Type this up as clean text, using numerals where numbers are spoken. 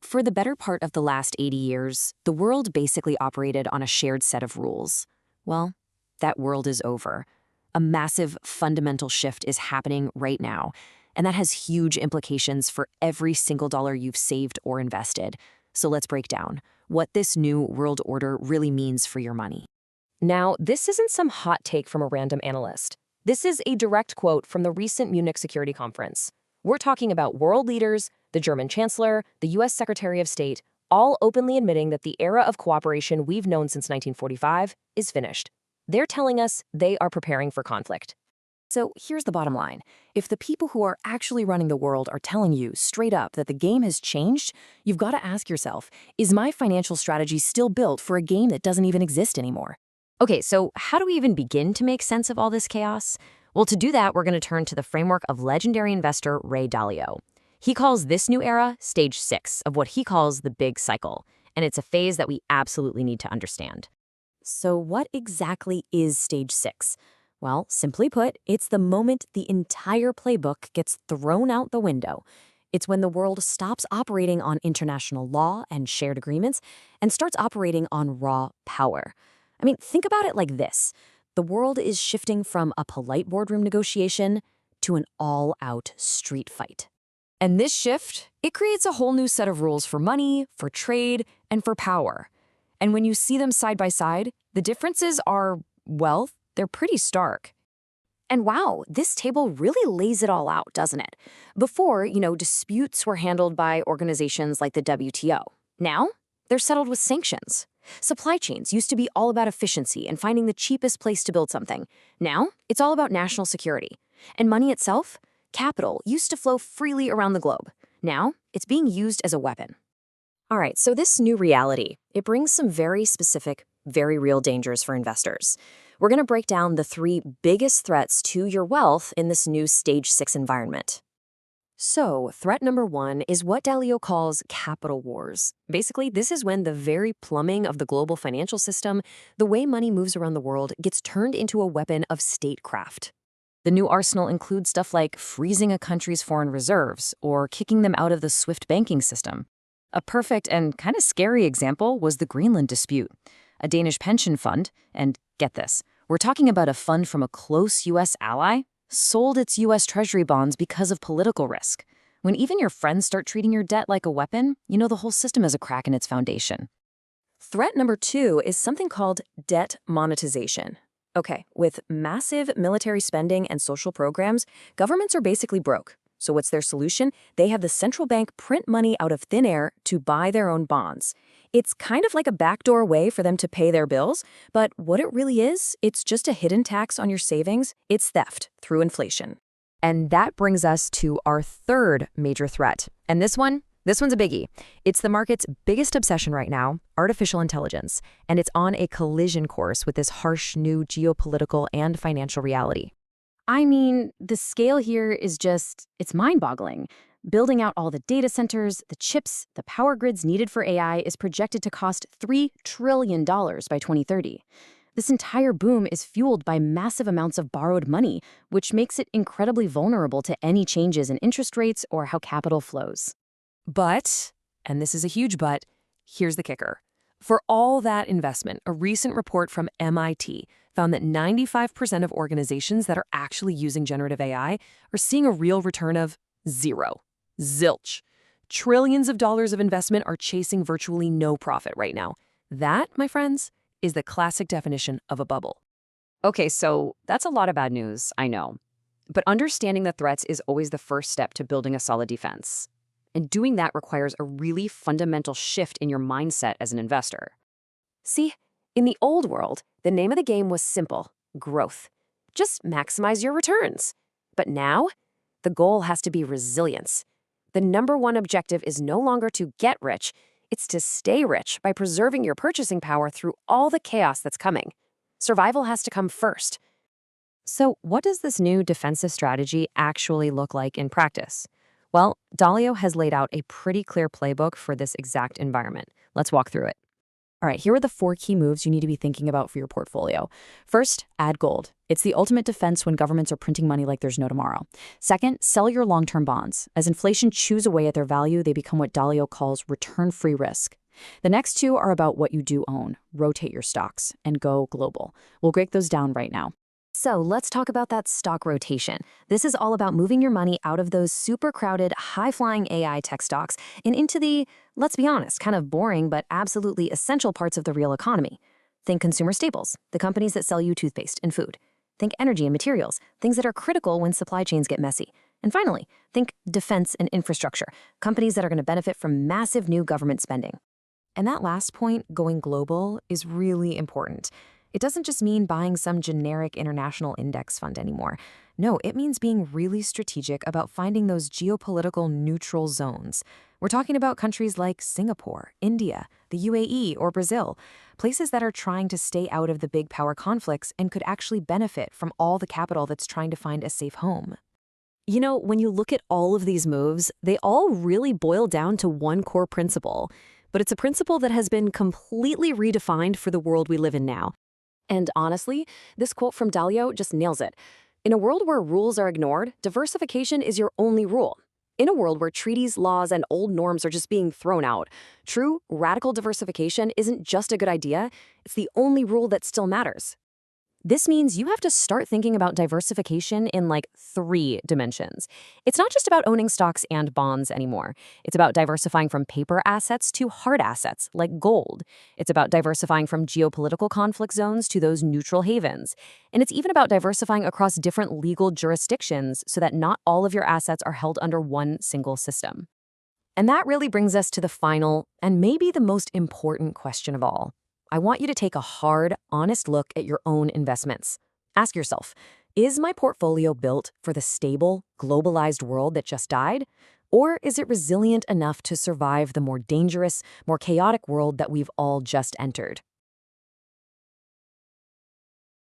For the better part of the last 80 years, the world basically operated on a shared set of rules. Well, that world is over. A massive fundamental shift is happening right now, and that has huge implications for every single dollar you've saved or invested. So let's break down what this new world order really means for your money. Now, this isn't some hot take from a random analyst. This is a direct quote from the recent Munich Security Conference. We're talking about world leaders, the German Chancellor, the US Secretary of State, all openly admitting that the era of cooperation we've known since 1945 is finished. They're telling us they are preparing for conflict. So here's the bottom line. If the people who are actually running the world are telling you straight up that the game has changed, you've got to ask yourself, is my financial strategy still built for a game that doesn't even exist anymore? Okay, so how do we even begin to make sense of all this chaos? Well, to do that, we're going to turn to the framework of legendary investor Ray Dalio. He calls this new era stage 6 of what he calls the big cycle, and it's a phase that we absolutely need to understand. So what exactly is stage 6? Well, simply put, it's the moment the entire playbook gets thrown out the window. It's when the world stops operating on international law and shared agreements and starts operating on raw power. Think about it like this. The world is shifting from a polite boardroom negotiation to an all-out street fight. And this shift, it creates a whole new set of rules for money, for trade, and for power. And when you see them side by side, the differences are, well, they're pretty stark. And wow, this table really lays it all out, doesn't it? Before, disputes were handled by organizations like the WTO. Now, they're settled with sanctions. Supply chains used to be all about efficiency and finding the cheapest place to build something. Now, it's all about national security. And money itself, capital, used to flow freely around the globe. Now, it's being used as a weapon. All right, so this new reality, it brings some very specific, very real dangers for investors. We're going to break down the 3 biggest threats to your wealth in this new stage 6 environment. So, threat number 1 is what Dalio calls capital wars. Basically, this is when the very plumbing of the global financial system, the way money moves around the world, gets turned into a weapon of statecraft. The new arsenal includes stuff like freezing a country's foreign reserves or kicking them out of the SWIFT banking system. A perfect and kind of scary example was the Greenland dispute. A Danish pension fund, and get this, we're talking about a fund from a close U.S. ally, sold its U.S. Treasury bonds because of political risk. When even your friends start treating your debt like a weapon, the whole system has a crack in its foundation. Threat number 2 is something called debt monetization. Okay, with massive military spending and social programs, governments are basically broke. So what's their solution? They have the central bank print money out of thin air to buy their own bonds. It's kind of like a backdoor way for them to pay their bills, but what it really is, it's just a hidden tax on your savings. It's theft through inflation. And that brings us to our 3rd major threat. And this one's a biggie. It's the market's biggest obsession right now, artificial intelligence, and it's on a collision course with this harsh new geopolitical and financial reality. The scale here is it's mind-boggling. Building out all the data centers, the chips, the power grids needed for AI is projected to cost $3 trillion by 2030. This entire boom is fueled by massive amounts of borrowed money, which makes it incredibly vulnerable to any changes in interest rates or how capital flows. But, and this is a huge but, here's the kicker. For all that investment, a recent report from MIT found that 95% of organizations that are actually using generative AI are seeing a real return of 0. Zilch. Trillions of dollars of investment are chasing virtually no profit right now. That, my friends, is the classic definition of a bubble. Okay, so that's a lot of bad news, I know. But understanding the threats is always the first step to building a solid defense. And doing that requires a really fundamental shift in your mindset as an investor. See, in the old world, the name of the game was simple: growth. Just maximize your returns. But now, the goal has to be resilience. The number 1 objective is no longer to get rich, it's to stay rich by preserving your purchasing power through all the chaos that's coming. Survival has to come first. So what does this new defensive strategy actually look like in practice? Well, Dalio has laid out a pretty clear playbook for this exact environment. Let's walk through it. All right, here are the 4 key moves you need to be thinking about for your portfolio. First, add gold. It's the ultimate defense when governments are printing money like there's no tomorrow. Second, sell your long-term bonds. As inflation chews away at their value, they become what Dalio calls return-free risk. The next 2 are about what you do own. Rotate your stocks and go global. We'll break those down right now. So let's talk about that stock rotation. This is all about moving your money out of those super crowded, high-flying AI tech stocks and into the, let's be honest, kind of boring but absolutely essential parts of the real economy. Think consumer staples, the companies that sell you toothpaste and food. Think energy and materials, things that are critical when supply chains get messy. And finally, think defense and infrastructure, companies that are going to benefit from massive new government spending. And that last point, going global, is really important. It doesn't just mean buying some generic international index fund anymore. No, it means being really strategic about finding those geopolitical neutral zones. We're talking about countries like Singapore, India, the UAE, or Brazil, places that are trying to stay out of the big power conflicts and could actually benefit from all the capital that's trying to find a safe home. You know, when you look at all of these moves, they all really boil down to one core principle. But it's a principle that has been completely redefined for the world we live in now. And honestly, this quote from Dalio just nails it. In a world where rules are ignored, diversification is your only rule. In a world where treaties, laws, and old norms are just being thrown out, true, radical diversification isn't just a good idea, it's the only rule that still matters. This means you have to start thinking about diversification in like 3 dimensions. It's not just about owning stocks and bonds anymore. It's about diversifying from paper assets to hard assets, like gold. It's about diversifying from geopolitical conflict zones to those neutral havens. And it's even about diversifying across different legal jurisdictions so that not all of your assets are held under one single system. And that really brings us to the final, and maybe the most important question of all. I want you to take a hard, honest look at your own investments. Ask yourself, is my portfolio built for the stable, globalized world that just died? Or is it resilient enough to survive the more dangerous, more chaotic world that we've all just entered?